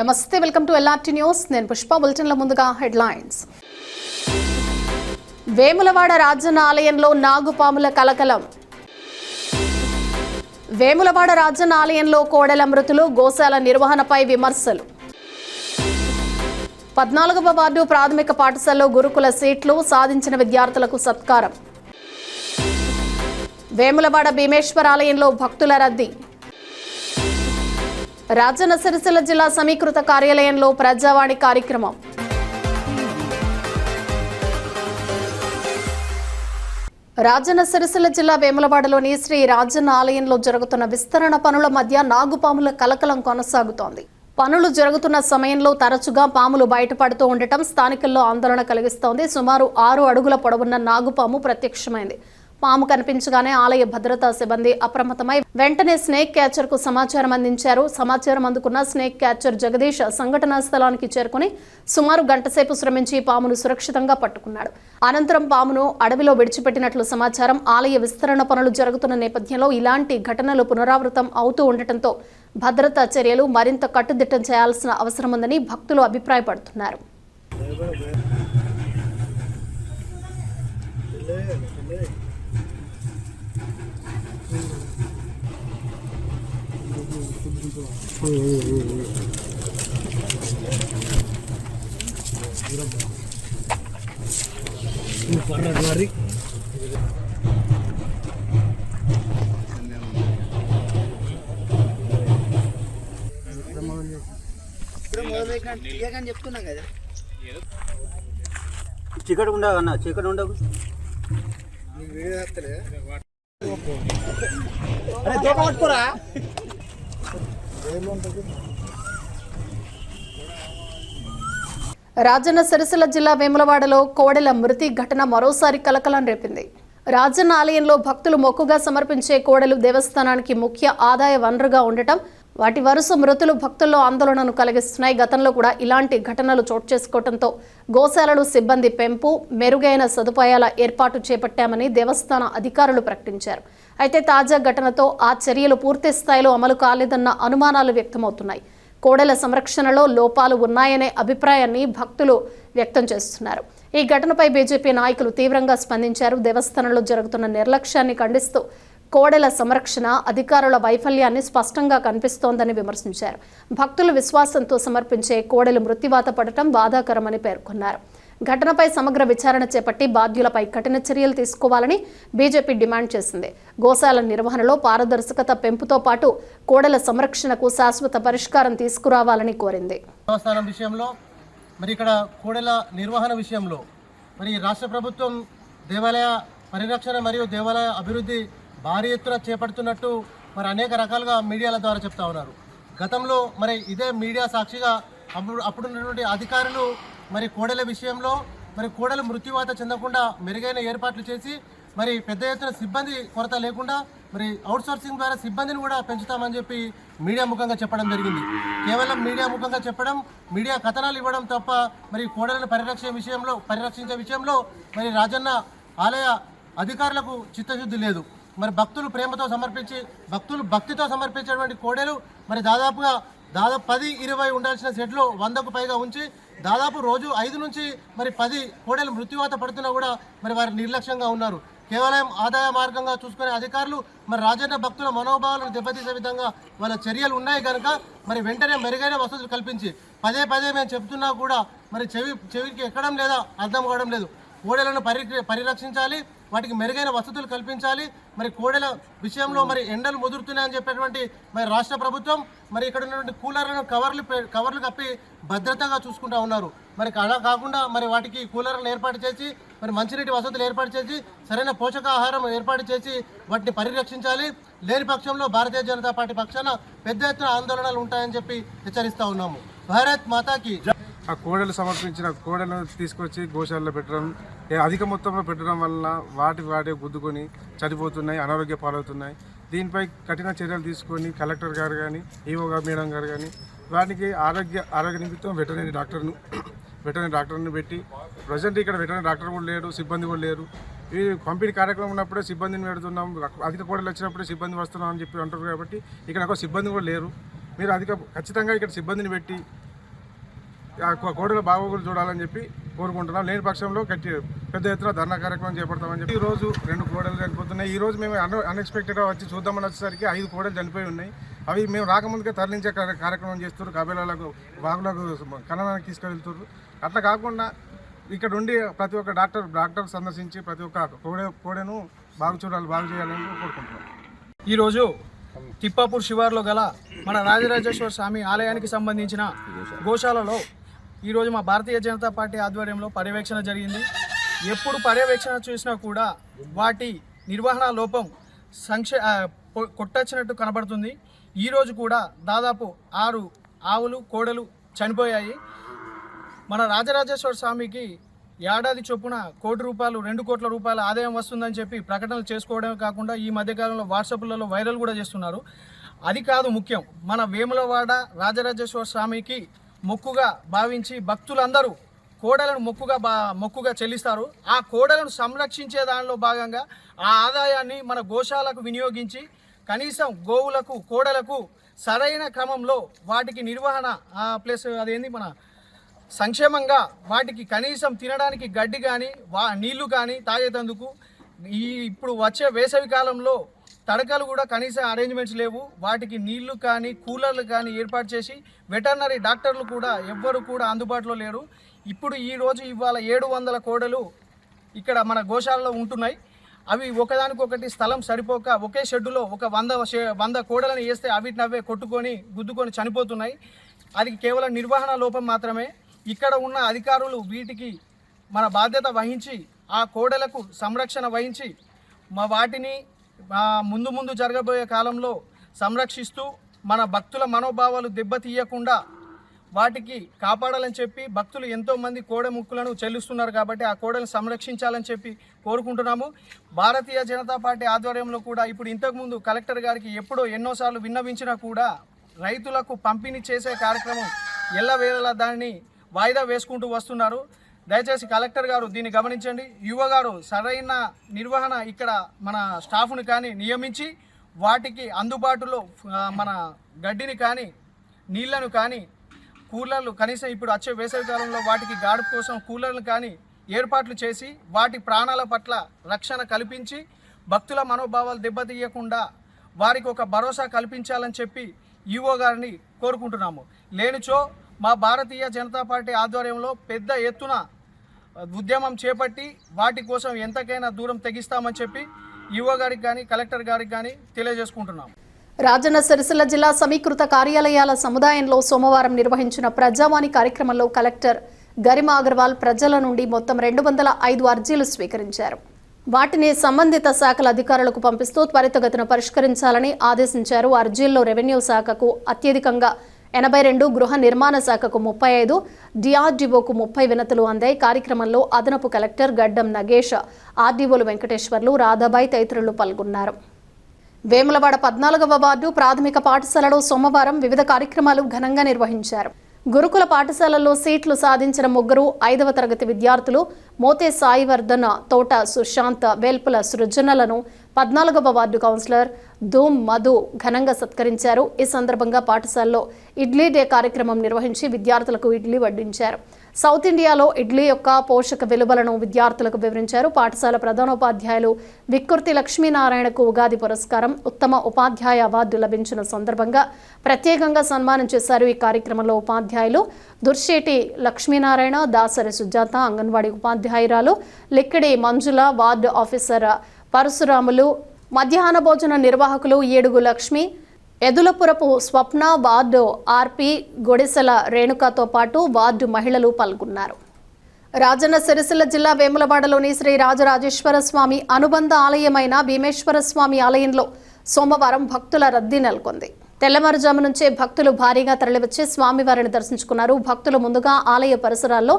నమస్తే, welcome to LRT news. నేను పుష్ప. బులెటిన్ల ముందుగా హెడ్లైన్స్. వేములవాడ రాజన్న ఆలయంలో నాగుపాముల కలకలం. వేములవాడ రాజన్న ఆలయంలో కోడెల మృతులు, గోశాల నిర్వహణపై విమర్శలు. 14వ వార్డు ప్రాథమిక పాఠశాలలో గురుకుల సీట్లు సాధించిన విద్యార్థులకు సత్కారం. వేములవాడ భీమేశ్వర ఆలయంలో భక్తుల రద్దీ. రాజన్న సిరిసిల్ల జిల్లా సమీకృత కార్యాలయంలో ప్రజావాణి కార్యక్రమం. రాజన్న సిరిసిల్ల జిల్లా వేములవాడలోని శ్రీ రాజన్న ఆలయంలో జరుగుతున్న విస్తరణ పనుల మధ్య నాగుపాముల కలకలం కొనసాగుతోంది. పనులు జరుగుతున్న సమయంలో తరచుగా పాములు బయటపడుతూ ఉండటం స్థానికుల్లో ఆందోళన కలిగిస్తోంది. సుమారు 6 అడుగుల పొడవున్న నాగుపాము ప్రత్యక్షమైంది. పాము కనిపించగానే ఆలయ భద్రతా సిబ్బంది అప్రమత్తమై వెంటనే స్నేక్ క్యాచర్ కు సమాచారం అందించారు. సమాచారం అందుకున్న స్నేక్ క్యాచర్ జగదీష్ సంఘటనా స్థలానికి చేరుకుని సుమారు గంటసేపు శ్రమించి పామును సురక్షితంగా పట్టుకున్నాడు. అనంతరం పామును అడవిలో విడిచిపెట్టినట్లు సమాచారం. ఆలయ విస్తరణ పనులు జరుగుతున్న నేపథ్యంలో ఇలాంటి ఘటనలు పునరావృతం అవుతూ ఉండటంతో భద్రతా చర్యలు మరింత కట్టుదిట్టం చేయాల్సిన అవసరం ఉందని భక్తులు అభిప్రాయపడుతున్నారు. చెప్తున్నా కదా, చీకటి ఉండవు అన్న, చీకటి ఉండవు. రాజన్న సిరిసిల్ల జిల్లా వేములవాడలో కోడెల మృతి ఘటన మరోసారి కలకలం రేపింది. రాజన్న ఆలయంలో భక్తులు మొక్కుగా సమర్పించే కోడెలు దేవస్థానానికి ముఖ్య ఆదాయ వనరుగా ఉండటం, వాటి వరుస మృతులు భక్తుల్లో ఆందోళనను కలిగిస్తున్నాయి. గతంలో కూడా ఇలాంటి ఘటనలు చోటు చేసుకోవడంతో గోశాలలు సిబ్బంది పెంపు, మెరుగైన సదుపాయాల ఏర్పాటు చేపట్టామని దేవస్థాన అధికారులు ప్రకటించారు. అయితే తాజా ఘటనతో ఆ చర్యలు పూర్తి స్థాయిలో అమలు కాలేదన్న అనుమానాలు వ్యక్తమవుతున్నాయి. కోడెల సంరక్షణలో లోపాలు ఉన్నాయనే అభిప్రాయాన్ని భక్తులు వ్యక్తం చేస్తున్నారు. ఈ ఘటనపై బీజేపీ నాయకులు తీవ్రంగా స్పందించారు. దేవస్థానంలో జరుగుతున్న నిర్లక్ష్యాన్ని ఖండిస్తూ కోడెల సంరక్షణ అధికారుల వైఫల్యాన్ని స్పష్టంగా కనిపిస్తోందని విమర్శించారు. భక్తులు విశ్వాసంతో సమర్పించే కోడెలు మృత్యువాత పడటం బాధాకరమని పేర్కొన్నారు. ఘటనపై సమగ్ర విచారణ చేపట్టి బాధ్యులపై కఠిన చర్యలు తీసుకోవాలని బీజేపీ డిమాండ్ చేసింది. గోశాల నిర్వహణలో పారదర్శకత పెంపుతో పాటు కోడెల సంరక్షణకు శాశ్వత పరిష్కారం తీసుకురావాలని కోరింది. దేవస్థానం విషయంలో మరి ఇక్కడ కోడెల నిర్వహణ విషయంలో మరి రాష్ట్ర ప్రభుత్వం దేవాలయ పరిరక్షణ మరియు దేవాలయ అభివృద్ధి భారీ ఎత్తున చేపడుతున్నట్టు మరి అనేక రకాలుగా మీడియాల ద్వారా చెప్తా ఉన్నారు. గతంలో మరి ఇదే మీడియా సాక్షిగా అప్పుడున్నటువంటి అధికారులు మరి కోడెల విషయంలో మరి కోడెలు మృత్యువాత చెందకుండా మెరుగైన ఏర్పాట్లు చేసి మరి పెద్ద ఎత్తున సిబ్బంది కొరత లేకుండా మరి అవుట్సోర్సింగ్ ద్వారా సిబ్బందిని కూడా పెంచుతామని చెప్పి మీడియా ముఖంగా చెప్పడం జరిగింది. కేవలం మీడియా ముఖంగా చెప్పడం, మీడియా కథనాలు ఇవ్వడం తప్ప మరి కోడెలను పరిరక్షించే విషయంలో మరి రాజన్న ఆలయ అధికారులకు చిత్తశుద్ధి లేదు. మరి భక్తులు ప్రేమతో సమర్పించి భక్తులు భక్తితో సమర్పించేటువంటి కోడెలు మరి దాదాపు 10-20 ఉండాల్సిన సెట్లో 100కు పైగా ఉంచి దాదాపు రోజు 5 నుంచి మరి 10 కోడెలు మృత్యువాత పడుతున్నా కూడా మరి వారు నిర్లక్ష్యంగా ఉన్నారు. కేవలం ఆదాయ మార్గంగా చూసుకునే అధికారులు మరి రాజన్న భక్తుల మనోభావాలను దెబ్బతీసే విధంగా వాళ్ళ చర్యలు ఉన్నాయి కనుక మరి వెంటనే మెరుగైన వసతులు కల్పించి పదే మేము చెప్తున్నా కూడా మరి చెవికి ఎక్కడం లేదా, అర్థం కావడం లేదు. కోడెలను పరిరక్షించాలి, వాటికి మెరుగైన వసతులు కల్పించాలి. మరి కోడెల విషయంలో మరి ఎండలు ముదురుతున్నాయని చెప్పేటువంటి మరి రాష్ట్ర ప్రభుత్వం మరి ఇక్కడ ఉన్నటువంటి కూలర్లను కవర్లు కప్పి భద్రతగా చూసుకుంటూ ఉన్నారు. మరి అలా కాకుండా మరి వాటికి కూలర్లను ఏర్పాటు చేసి మరి మంచినీటి వసతులు ఏర్పాటు చేసి సరైన పోషకాహారం ఏర్పాటు చేసి వాటిని పరిరక్షించాలి. లేని పక్షంలో భారతీయ జనతా పార్టీ పక్షాన పెద్ద ఎత్తున ఆందోళనలు ఉంటాయని చెప్పి హెచ్చరిస్తూ ఉన్నాము. భారత్ మాతాకి. ఆ కోడలు సమర్పించిన కోడలను తీసుకొచ్చి గోశాలలో పెట్టడం, అధిక మొత్తంలో పెట్టడం వల్ల వాటి గుద్దుకొని చనిపోతున్నాయి, అనారోగ్య పాలవుతున్నాయి. దీనిపై కఠిన చర్యలు తీసుకొని కలెక్టర్ గారు కానీ, ఈఓ మేడం గారు కానీ వాటికి ఆరోగ్య నిమిత్తం వెటర్నరీ డాక్టర్ని పెట్టి, ప్రజెంట్ ఇక్కడ వెటర్నరీ డాక్టర్ కూడా లేరు, సిబ్బంది కూడా లేరు. ఈ పంపిణీ కార్యక్రమం ఉన్నప్పుడే సిబ్బందిని పెడుతున్నాం, అధిక కోడలు వచ్చినప్పుడే సిబ్బంది వస్తున్నాం అని చెప్పి అంటారు. కాబట్టి ఇక్కడ ఒక సిబ్బంది కూడా లేరు. మీరు ఖచ్చితంగా ఇక్కడ సిబ్బందిని పెట్టి ఆ కోడెల బాగోగులు చూడాలని చెప్పి కోరుకుంటున్నాం. లేని పక్షంలో పెద్ద ఎత్తున ధర్నా కార్యక్రమం చేపడతామని చెప్పి ఈరోజు 2 కోడలు చనిపోతున్నాయి. ఈరోజు మేము అన్ఎక్స్పెక్టెడ్గా వచ్చి చూద్దామని వచ్చేసరికి 5 కోడలు చనిపోయి ఉన్నాయి. అవి మేము రాకముందుకే తరలించే కార్యక్రమం చేస్తున్నారు. కబేలాలకు బాగులకు ఖననానికి తీసుకెళ్తున్నారు. అట్లా కాకుండా ఇక్కడ ఉండి ప్రతి ఒక్క డాక్టర్ సందర్శించి ప్రతి ఒక్క కోడెను బాగు చేయాలని కోరుకుంటున్నాం. ఈరోజు తిప్పాపూర్ శివార్లో గల మన రాజరాజేశ్వర స్వామి ఆలయానికి సంబంధించిన గోశాలలో ఈరోజు మా భారతీయ జనతా పార్టీ ఆధ్వర్యంలో పర్యవేక్షణ జరిగింది. ఎప్పుడు పర్యవేక్షణ చూసినా కూడా వాటి నిర్వహణ లోపం కొట్టొచ్చినట్టు కనబడుతుంది. ఈరోజు కూడా దాదాపు 6 ఆవులు కోడలు చనిపోయాయి. మన రాజరాజేశ్వర స్వామికి ఏడాది చొప్పున ₹1 2 కోట్ల రూపాయల ఆదాయం వస్తుందని చెప్పి ప్రకటనలు చేసుకోవడమే కాకుండా ఈ మధ్యకాలంలో వాట్సాప్లలో వైరల్ కూడా చేస్తున్నారు. అది కాదు ముఖ్యం, మన వేములవాడ రాజరాజేశ్వర స్వామికి మొక్కుగా భావించి భక్తులందరూ కోడలను మొక్కుగా చెల్లిస్తారు. ఆ కోడలను సంరక్షించే దానిలో భాగంగా ఆ ఆదాయాన్ని మన గోశాలకు వినియోగించి కనీసం గోవులకు కోడలకు సరైన క్రమంలో వాటికి నిర్వహణ ప్లస్ అదేంది మన సంక్షేమంగా వాటికి కనీసం తినడానికి గడ్డి కానీ నీళ్లు కానీ తాగేటందుకు ఇప్పుడు వచ్చే వేసవి కాలంలో తడకలు కూడా కనీసం అరేంజ్మెంట్స్ లేవు. వాటికి నీళ్లు కానీ కూలర్లు కానీ ఏర్పాటు చేసి వెటర్నరీ డాక్టర్లు కూడా ఎవ్వరు కూడా అందుబాటులో లేరు. ఇప్పుడు ఇవాళ 700 కోడలు ఇక్కడ మన గోశాలలో ఉంటున్నాయి. అవి ఒకదానికొకటి స్థలం సరిపోక ఒకే షెడ్డులో ఒక 100 కోడలను వేస్తే అవిటినవే కొట్టుకొని గుద్దుకొని చనిపోతున్నాయి. అది కేవలం నిర్వహణ లోపం మాత్రమే. ఇక్కడ ఉన్న అధికారులు వీటికి మన బాధ్యత వహించి ఆ కోడలకు సంరక్షణ వహించి వాటిని ముందు జరగబోయే కాలంలో సంరక్షిస్తూ మన భక్తుల మనోభావాలు దెబ్బతీయకుండా వాటికి కాపాడాలని చెప్పి భక్తులు ఎంతోమంది కోడె ముక్కులను చెల్లిస్తున్నారు. కాబట్టి ఆ కోడలను సంరక్షించాలని చెప్పి కోరుకుంటున్నాము. భారతీయ జనతా పార్టీ ఆధ్వర్యంలో కూడా ఇప్పుడు ఇంతకుముందు కలెక్టర్ గారికి ఎన్నోసార్లు విన్నవించినా కూడా రైతులకు పంపిణీ చేసే కార్యక్రమం ఎల్లవేళలా దాన్ని వాయిదా వేసుకుంటూ వస్తున్నారు. దయచేసి కలెక్టర్ గారు దీన్ని గమనించండి. యువ గారు సరైన నిర్వహణ ఇక్కడ మన స్టాఫ్ను కానీ నియమించి వాటికి అందుబాటులో మన గడ్డిని కానీ నీళ్లను కానీ కూలర్లు కనీసం ఇప్పుడు వచ్చే వేసవి కాలంలో వాటికి గాడుపు కోసం కూలర్లు కానీ ఏర్పాట్లు చేసి వాటి ప్రాణాల పట్ల రక్షణ కల్పించి భక్తుల మనోభావాలు దెబ్బతీయకుండా వారికి ఒక భరోసా కల్పించాలని చెప్పి ఈవో గారిని కోరుకుంటున్నాము. లేనిచో మా భారతీయ జనతా పార్టీ ఆధ్వర్యంలో పెద్ద ఎత్తున ఉద్యమం చేపట్టి వాటి కోసం ఎంతకైనా దూరం తెగిస్తామని చెప్పి ఈవో గారికి కానీ కలెక్టర్ గారికి కానీ తెలియజేసుకుంటున్నాం. రాజన్న సిరిసిల్ల జిల్లా సమీకృత కార్యాలయాల సముదాయంలో సోమవారం నిర్వహించిన ప్రజావాణి కార్యక్రమంలో కలెక్టర్ గరిమా అగర్వాల్ ప్రజల నుండి మొత్తం 205 అర్జీలు స్వీకరించారు. వాటిని సంబంధిత శాఖల అధికారులకు పంపిస్తూ త్వరితగతిన పరిష్కరించాలని ఆదేశించారు. అర్జీల్లో రెవెన్యూ శాఖకు అత్యధికంగా 82, గృహ నిర్మాణ శాఖకు 35, డిఆర్డీఓకు 30 వినతులు అందాయి. కార్యక్రమంలో అదనపు కలెక్టర్ గడ్డం నగేష్, ఆర్డీఓలు వెంకటేశ్వర్లు, రాధాబాయి తదితరులు పాల్గొన్నారు. వేములవాడ 14వ వార్డు ప్రాథమిక పాఠశాలలో సోమవారం వివిధ కార్యక్రమాలు ఘనంగా నిర్వహించారు. గురుకుల పాఠశాలల్లో సీట్లు సాధించిన 3 5వ తరగతి విద్యార్థులు మోతే సాయివర్ధన్, తోట సుశాంత్, వేల్పుల సృజనలను 14వ వార్డు కౌన్సిలర్ ధూమ్ మధు ఘనంగా సత్కరించారు. ఈ సందర్భంగా పాఠశాలలో ఇడ్లీ డే కార్యక్రమం నిర్వహించి విద్యార్థులకు ఇడ్లీ వడ్డించారు. సౌత్ ఇండియాలో ఇడ్లీ యొక్క పోషక విలువలను విద్యార్థులకు వివరించారు. పాఠశాల ప్రధానోపాధ్యాయులు విక్కుర్తి లక్ష్మీనారాయణకు ఉగాది పురస్కారం, ఉత్తమ ఉపాధ్యాయ అవార్డు లభించిన సందర్భంగా ప్రత్యేకంగా సన్మానం చేశారు. ఈ కార్యక్రమంలో ఉపాధ్యాయులు దుర్శేటి లక్ష్మీనారాయణ, దాసరి సుజాత, అంగన్వాడీ ఉపాధ్యాయురాలు లిక్కిడి మంజుల, వార్డు ఆఫీసర్ పరశురాములు, మధ్యాహ్న భోజన నిర్వాహకులు ఏడుగు లక్ష్మి, ఎదులపురపు స్వప్న, వార్డు ఆర్పి గొడిసెల రేణుకతో పాటు వార్డు మహిళలు పాల్గొన్నారు. రాజన్న సిరిసిల్ల జిల్లా వేములవాడలోని శ్రీ రాజరాజేశ్వర స్వామి అనుబంధ ఆలయమైన భీమేశ్వర స్వామి ఆలయంలో సోమవారం భక్తుల రద్దీ నెలకొంది. తెల్లవారుజాము నుంచే భక్తులు భారీగా తరలివచ్చి స్వామివారిని దర్శించుకున్నారు. భక్తులు ముందుగా ఆలయ పరిసరాల్లో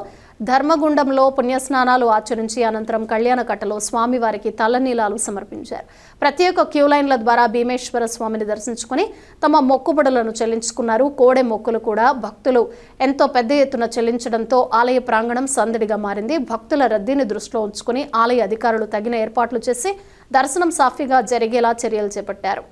ధర్మగుండంలో పుణ్యస్నానాలు ఆచరించి అనంతరం కళ్యాణకట్టలో స్వామివారికి తలనీలాలు సమర్పించారు. ప్రత్యేక క్యూలైన్ల ద్వారా భీమేశ్వర స్వామిని దర్శించుకుని తమ మొక్కుబడులను చెల్లించుకున్నారు. కోడె మొక్కులు కూడా భక్తులు ఎంతో పెద్ద ఎత్తున చెల్లించడంతో ఆలయ ప్రాంగణం సందడిగా మారింది. భక్తుల రద్దీని దృష్టిలో ఉంచుకుని ఆలయ అధికారులు తగిన ఏర్పాట్లు చేసి దర్శనం సాఫీగా జరిగేలా చర్యలు చేపట్టారు.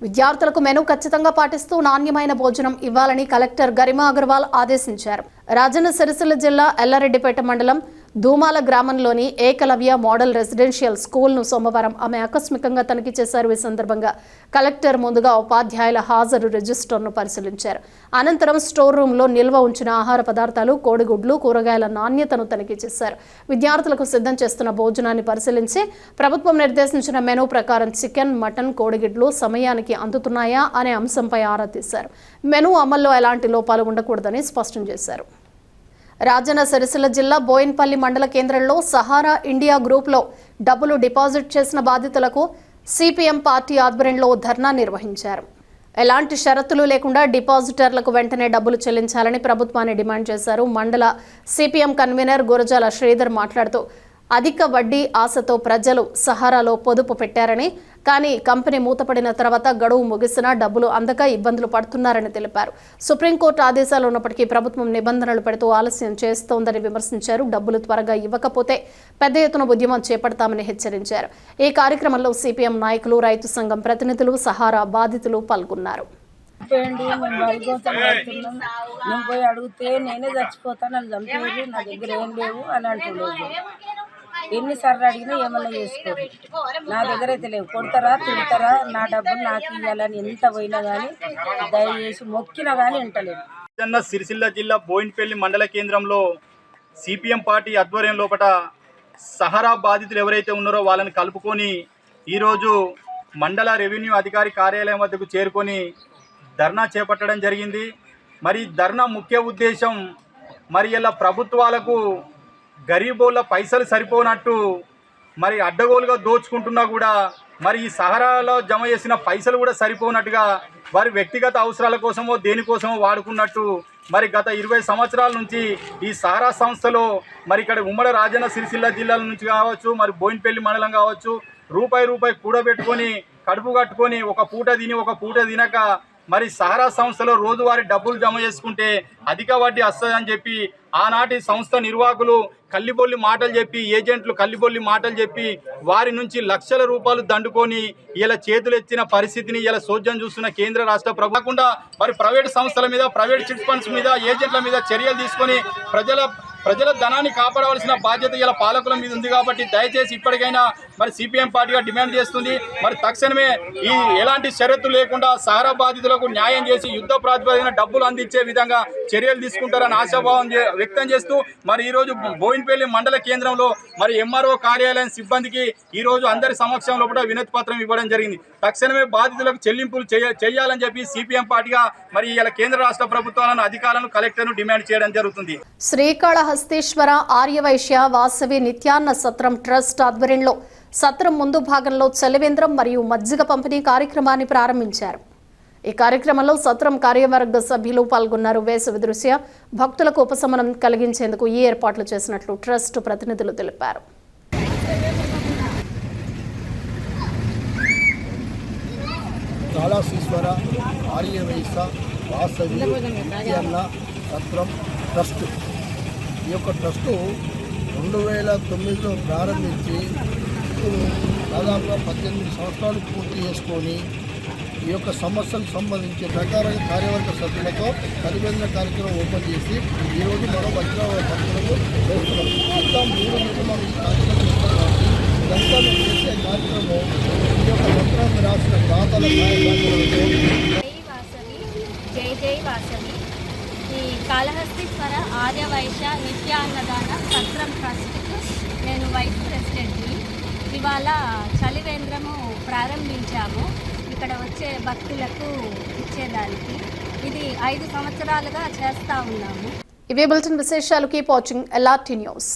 విద్యార్థులకు మెనూ ఖచ్చితంగా పాటిస్తూ నాణ్యమైన భోజనం ఇవ్వాలని కలెక్టర్ గరిమా అగర్వాల్ ఆదేశించారు. రాజన్న సిరిసిల్ల జిల్లా ఎల్లారెడ్డిపేట మండలం ధూమాల గ్రామంలోని ఏకలవ్య మోడల్ రెసిడెన్షియల్ స్కూల్ను సోమవారం ఆమె ఆకస్మికంగా తనిఖీ చేశారు. ఈ సందర్భంగా కలెక్టర్ ముందుగా ఉపాధ్యాయుల హాజరు రిజిస్టర్ను పరిశీలించారు. అనంతరం స్టోర్ రూమ్లో నిల్వ ఉంచిన ఆహార పదార్థాలు, కోడిగుడ్లు, కూరగాయల నాణ్యతను తనిఖీ చేశారు. విద్యార్థులకు సిద్ధం చేస్తున్న భోజనాన్ని పరిశీలించి ప్రభుత్వం నిర్దేశించిన మెనూ ప్రకారం చికెన్, మటన్, కోడిగుడ్లు సమయానికి అందుతున్నాయా అనే అంశంపై ఆరా తీశారు. మెనూ అమల్లో ఎలాంటి లోపాలు ఉండకూడదని స్పష్టం చేశారు. రాజన్న సిరిసిల్ల జిల్లా బోయిన్పల్లి మండల కేంద్రంలో సహారా ఇండియా గ్రూప్లో డబ్బులు డిపాజిట్ చేసిన బాధితులకు సిపిఎం పార్టీ ఆధ్వర్యంలో ధర్నా నిర్వహించారు. ఎలాంటి షరతులు లేకుండా డిపాజిటర్లకు వెంటనే డబ్బులు చెల్లించాలని ప్రభుత్వాన్ని డిమాండ్ చేశారు. మండల సిపిఎం కన్వీనర్ గురజాల శ్రీధర్ మాట్లాడుతూ అధిక వడ్డీ ఆశతో ప్రజలు సహారాలో పొదుపు పెట్టారని, కానీ కంపెనీ మూతపడిన తర్వాత గడువు ముగిసినా డబ్బులు అందక ఇబ్బందులు పడుతున్నారని తెలిపారు. సుప్రీంకోర్టు ఆదేశాలు ఉన్నప్పటికీ ప్రభుత్వం నిబంధనలు పెడుతూ ఆలస్యం చేస్తోందని విమర్శించారు. డబ్బులు త్వరగా ఇవ్వకపోతే పెద్ద ఎత్తున ఉద్యమం చేపడతామని హెచ్చరించారు. ఈ కార్యక్రమంలో సిపిఎం నాయకులు, రైతు సంఘం ప్రతినిధులు, సహారా బాధితులు పాల్గొన్నారు. నేను పోయి అడిగితే నేనే చచ్చిపోతాను, అని చంపేది, నా దగ్గర ఏం లేవు అని అంటున్నాడు. ఎన్నిసార్లు అడిగినా ఏమన్నా చేసుకోరు, నా దగ్గర అయితే లేవు. కొడతారా, తిడతారా, నా డబ్బులు నాకు ఇవ్వాలని ఎంత పోయినా కానీ దయచేసి మొక్కినా కానీ వింటలేదు. రాజన్న సిరిసిల్ల జిల్లా బోయిన్పల్లి మండల కేంద్రంలో సిపిఎం పార్టీ ఆధ్వర్యం లోపల సహారా బాధితులు ఎవరైతే ఉన్నారో వాళ్ళని కలుపుకొని ఈరోజు మండల రెవెన్యూ అధికారి కార్యాలయం వద్దకు చేరుకొని ధర్నా చేపట్టడం జరిగింది. మరి ధర్నా ముఖ్య ఉద్దేశం మరి ఇలా ప్రభుత్వాలకు గరీబోళ్ళ పైసలు సరిపోనట్టు మరి అడ్డగోలుగా దోచుకుంటున్నా కూడా మరి ఈ సహారాలో జమ చేసిన పైసలు కూడా సరిపోనట్టుగా వారి వ్యక్తిగత అవసరాల కోసమో దేనికోసమో వాడుకున్నట్టు మరి గత 20 సంవత్సరాల నుంచి ఈ సహారా సంస్థలో మరి ఇక్కడ ఉమ్మడి రాజన్న సిరిసిల్ల జిల్లాల నుంచి కావచ్చు, మరి బోయిన్పల్లి మండలం కావచ్చు, రూపాయి కూడబెట్టుకొని కడుపు కట్టుకొని ఒక పూట తిని ఒక పూట తినక మరి సహారా సంస్థలో రోజువారీ డబ్బులు జమ చేసుకుంటే అధిక వడ్డీ వస్తుందని చెప్పి ఆనాటి సంస్థ నిర్వాహకులు కల్లిబొల్లి మాటలు చెప్పి, ఏజెంట్లు కల్లిబొల్లి మాటలు చెప్పి వారి నుంచి లక్షల రూపాయలు దండుకొని ఇలా చేతులు ఎత్తిన పరిస్థితిని ఇలా సోద్యం చూస్తున్న కేంద్ర రాష్ట్ర ప్రభుత్వం మరి ప్రైవేట్ సంస్థల మీద, ప్రైవేట్ చిట్ ఫండ్స్ మీద, ఏజెంట్ల మీద చర్యలు తీసుకొని ప్రజల ధనాన్ని కాపాడవలసిన బాధ్యత ఇలా పాలకుల మీద ఉంది. కాబట్టి దయచేసి ఇప్పటికైనా మరి సిపిఎం పార్టీగా డిమాండ్ చేస్తుంది, మరి తక్షణమే ఈ ఎలాంటి షరతులు లేకుండా సహారా బాధితులకు న్యాయం చేసి యుద్ధ ప్రాతిపదికన డబ్బులు అందించే విధంగా చర్యలు తీసుకుంటారని ఆశాభావం వ్యక్తం చేస్తూ మరి ఈరోజు బోయిన్పల్లి మండల కేంద్రంలో మరి ఎంఆర్ఓ కార్యాలయం సిబ్బందికి ఈరోజు అందరి సమక్షంలో కూడా వినతి పత్రం ఇవ్వడం జరిగింది. తక్షణమే బాధితులకు చెల్లింపులు చేయాలని చెప్పి సిపిఎం పార్టీగా మరి ఇలా కేంద్ర రాష్ట్ర ప్రభుత్వాలను, అధికారులను, కలెక్టర్ను డిమాండ్ చేయడం జరుగుతుంది. శ్రీకాళహస్తీశ్వర ఆర్యవైశ్య వాసవి నిత్యాన్న సత్రం ట్రస్ట్ ఆధ్వర్యంలో సత్రం ముందు భాగంలో చలివేంద్రం మరియు మజ్జిగ పంపిణీ కార్యక్రమాన్ని ప్రారంభించారు. ఈ కార్యక్రమంలో సత్రం కార్యవర్గ సభ్యులు పాల్గొన్నారు. వేసవి దృశ్య భక్తులకు ఉపశమనం కలిగించేందుకు ఈ ఏర్పాట్లు చేసినట్లు ట్రస్ట్ ప్రతినిధులు తెలిపారు. కాళహస్తీశ్వర ఆర్యవైశ్య వాసవి నిత్యాన్న సత్రం ట్రస్ట్, ఈ యొక్క ట్రస్టు 2009లో ప్రారంభించి దాదాపుగా 18 సంవత్సరాలు పూర్తి చేసుకొని ఈ యొక్క సమస్యలకు సంబంధించి ప్రకారం కార్యవర్గ సభ్యులతో పరివేదన కార్యక్రమం ఓపెన్ చేసి ఈరోజు మరో భక్తులకు చేస్తున్నాం. ఇంకా 3 నెలలు మనం ఈ కార్యక్రమం చేస్తాం కాబట్టి ఇదంతా మేము చేసే కార్యక్రమం ఈ యొక్క మంత్రాన్ని రాసిన దాతల జై వాసవి ఈ కాళహస్తీశ్వర ఆర్యవైశ్య నిత్య అన్నదాన సత్రం ట్రస్ట్కు నేను వైస్ ప్రెసిడెంట్ని. ఇవాళ చలివేంద్రము ప్రారంభించాము ఇక్కడ వచ్చే భక్తులకు ఇచ్చేదానికి. ఇది 5 సంవత్సరాలుగా చేస్తూ ఉన్నాము. ఇవే బులెటిన్ విశేషాలు. Keep watching LRT news.